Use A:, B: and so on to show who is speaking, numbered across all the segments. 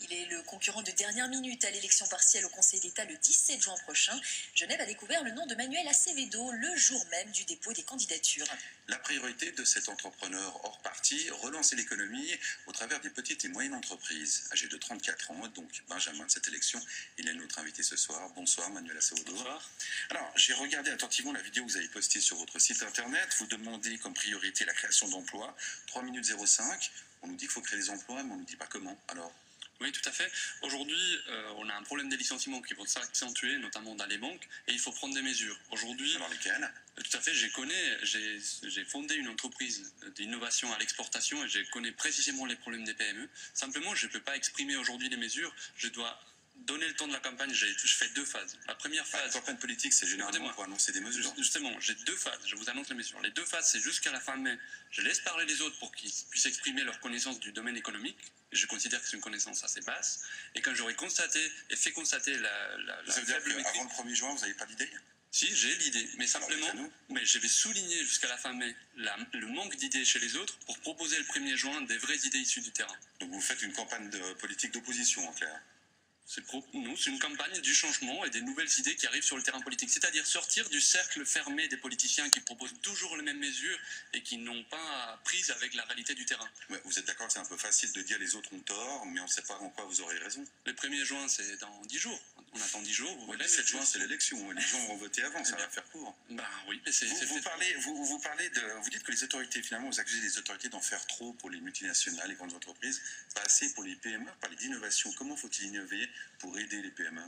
A: Il est le concurrent de dernière minute à l'élection partielle au Conseil d'État le 17 juin prochain. Genève a découvert le nom de Manuel Acevedo le jour même du dépôt des candidatures.
B: La priorité de cet entrepreneur hors parti, relancer l'économie au travers des petites et moyennes entreprises. Âgé de 34 ans, donc Benjamin de cette élection, il est notre invité ce soir. Bonsoir Manuel Acevedo.
C: Bonsoir.
B: Alors, j'ai regardé attentivement la vidéo que vous avez postée sur votre site internet. Vous demandez comme priorité la création d'emplois. 3 minutes 05. On nous dit qu'il faut créer des emplois, mais on ne nous dit pas comment. Alors,
C: Oui, tout à fait. Aujourd'hui, on a un problème des licenciements qui vont s'accentuer, notamment dans les banques, et il faut prendre des mesures. Aujourd'hui,
B: alors lesquels?
C: tout à fait, j'ai fondé une entreprise d'innovation à l'exportation et je connais précisément les problèmes des PME. Simplement, je ne peux pas exprimer aujourd'hui les mesures. Je dois donner le temps de la campagne. Je fais deux phases. La première phase...
B: La campagne politique, c'est généralement pour annoncer des mesures.
C: Justement, j'ai deux phases. Je vous annonce les mesures. Les deux phases, c'est jusqu'à la fin mai. Je laisse parler les autres pour qu'ils puissent exprimer leur connaissance du domaine économique. Je considère que c'est une connaissance assez basse. Et quand j'aurai constaté et fait constater
B: ça veut dire qu'avant le 1er juin, vous n'avez pas d'idée?
C: Si, j'ai l'idée, mais simplement, je vais souligner jusqu'à la fin mai le manque d'idées chez les autres pour proposer le 1er juin des vraies idées issues du terrain.
B: Donc vous faites une campagne politique d'opposition en clair?
C: Non, c'est une campagne du changement et des nouvelles idées qui arrivent sur le terrain politique. C'est-à-dire sortir du cercle fermé des politiciens qui proposent toujours les mêmes mesures et qui n'ont pas prise avec la réalité du terrain.
B: Ouais, vous êtes d'accord que c'est un peu facile de dire les autres ont tort, mais on ne sait pas en quoi vous aurez raison?
C: Le 1er juin, c'est dans 10 jours. On attend 10 jours.
B: Le 7 juin, c'est l'élection. Les gens vont voter avant, ça va faire court.
C: Oui, mais
B: vous dites que les autorités, finalement, vous accusez les autorités d'en faire trop pour les multinationales, les grandes entreprises, pas assez pour les PME, parler d'innovation. Comment faut-il innover pour aider les PME?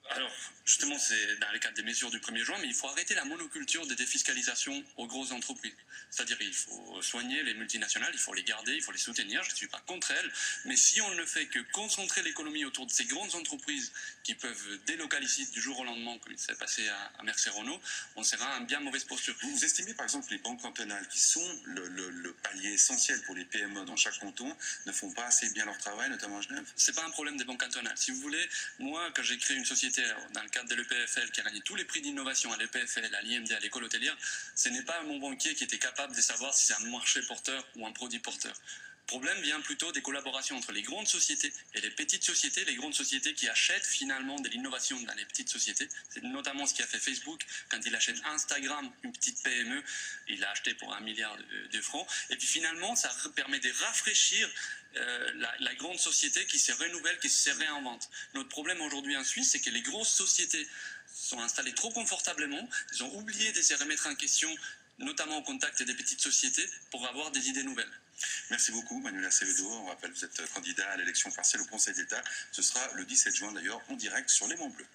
C: Alors, justement, c'est dans le cadre des mesures du 1er juin, mais il faut arrêter la monoculture des défiscalisations aux grosses entreprises. C'est-à-dire qu'il faut soigner les multinationales, il faut les garder, il faut les soutenir, je ne suis pas contre elles, mais si on ne fait que concentrer l'économie autour de ces grandes entreprises qui peuvent délocaliser du jour au lendemain, comme il s'est passé à Mercer-Renault, on sera en bien mauvaise posture.
B: Vous estimez par exemple que les banques cantonales, qui sont le palier essentiel pour les PME dans chaque canton, ne font pas assez bien leur travail, notamment à Genève?
C: C'est pas un problème des banques cantonales. Si vous voulez, moi, quand j'ai créé une société dans le cadre de l'EPFL qui a gagné tous les prix d'innovation à l'EPFL, à l'IMD, à l'école hôtelière, ce n'est pas mon banquier qui était capable de savoir si c'est un marché porteur ou un produit porteur. Le problème vient plutôt des collaborations entre les grandes sociétés et les petites sociétés, les grandes sociétés qui achètent finalement de l'innovation dans les petites sociétés. C'est notamment ce qu'a fait Facebook quand il achète Instagram, une petite PME, il l'a acheté pour 1 milliard de francs. Et puis finalement, ça permet de rafraîchir la grande société qui se renouvelle, qui se réinvente. Notre problème aujourd'hui en Suisse, c'est que les grosses sociétés sont installées trop confortablement, ils ont oublié de se remettre en question, notamment au contact des petites sociétés, pour avoir des idées nouvelles.
B: Merci beaucoup Manuel Acevedo. On rappelle, vous êtes candidat à l'élection partielle au Conseil d'État. Ce sera le 17 juin d'ailleurs en direct sur Les Monts Bleus.